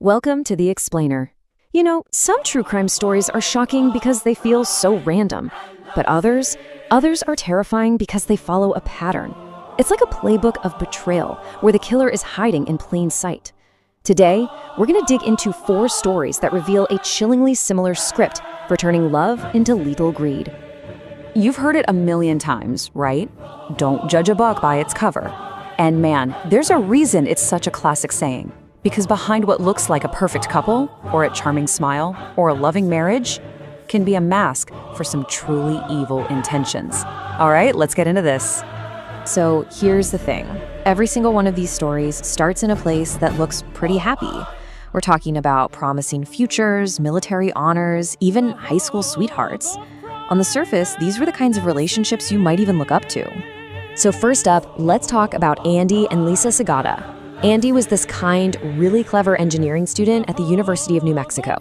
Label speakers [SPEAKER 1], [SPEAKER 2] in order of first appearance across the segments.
[SPEAKER 1] Welcome to The Explainer. You know, some true crime stories are shocking because they feel so random, but others are terrifying because they follow a pattern. It's like a playbook of betrayal where the killer is hiding in plain sight. Today, we're going to dig into 4 stories that reveal a chillingly similar script for turning love into lethal greed.
[SPEAKER 2] You've heard it a million times, right? Don't judge a book by its cover. And man, there's a reason it's such a classic saying. Because behind what looks like a perfect couple, or a charming smile, or a loving marriage, can be a mask for some truly evil intentions. All right, let's get into this.
[SPEAKER 1] So here's the thing. Every single one of these stories starts in a place that looks pretty happy. We're talking about promising futures, military honors, even high school sweethearts. On the surface, these were the kinds of relationships you might even look up to. So first up, let's talk about Andy and Lisa Segata. Andy was this kind, really clever engineering student at the University of New Mexico.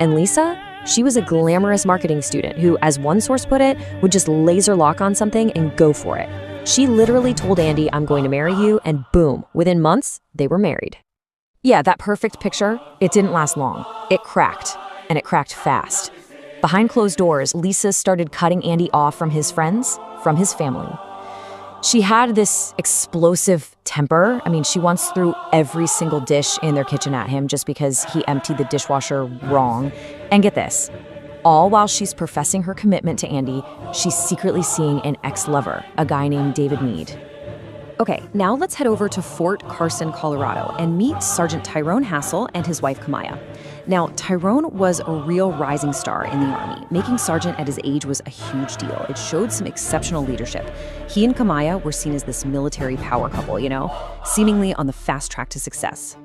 [SPEAKER 1] And Lisa? She was a glamorous marketing student who, as one source put it, would just laser lock on something and go for it. She literally told Andy, "I'm going to marry you," and boom, within months, they were married.
[SPEAKER 2] Yeah, that perfect picture, it didn't last long. It cracked, and it cracked fast. Behind closed doors, Lisa started cutting Andy off from his friends, from his family. She had this explosive temper. She once threw every single dish in their kitchen at him just because he emptied the dishwasher wrong. And get this, all while she's professing her commitment to Andy, she's secretly seeing an ex-lover, a guy named David Meade.
[SPEAKER 1] Okay, now let's head over to Fort Carson, Colorado, and meet Sergeant Tyrone Hassel and his wife, Kamaya. Now, Tyrone was a real rising star in the Army. Making sergeant at his age was a huge deal. It showed some exceptional leadership. He and Kamaya were seen as this military power couple, seemingly on the fast track to success.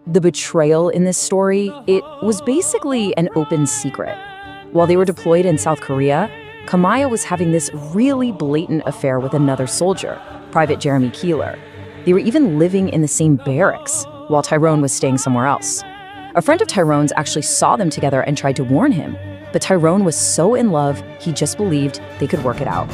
[SPEAKER 2] The betrayal in this story, it was basically an open secret. While they were deployed in South Korea, Kamaya was having this really blatant affair with another soldier, Private Jeremy Keeler. They were even living in the same barracks, while Tyrone was staying somewhere else. A friend of Tyrone's actually saw them together and tried to warn him, but Tyrone was so in love, he just believed they could work it out.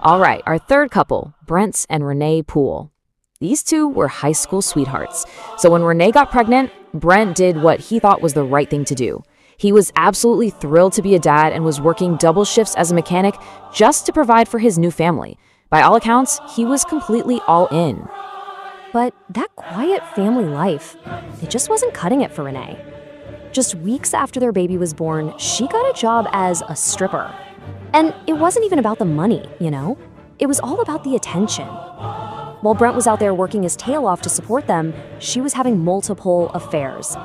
[SPEAKER 1] All right, our third couple, Brent and Renee Poole. These two were high school sweethearts. So when Renee got pregnant, Brent did what he thought was the right thing to do. He was absolutely thrilled to be a dad and was working double shifts as a mechanic just to provide for his new family. By all accounts, he was completely all in. But that quiet family life, it just wasn't cutting it for Renee. Just weeks after their baby was born, she got a job as a stripper. And it wasn't even about the money, It was all about the attention. While Brent was out there working his tail off to support them, she was having multiple affairs.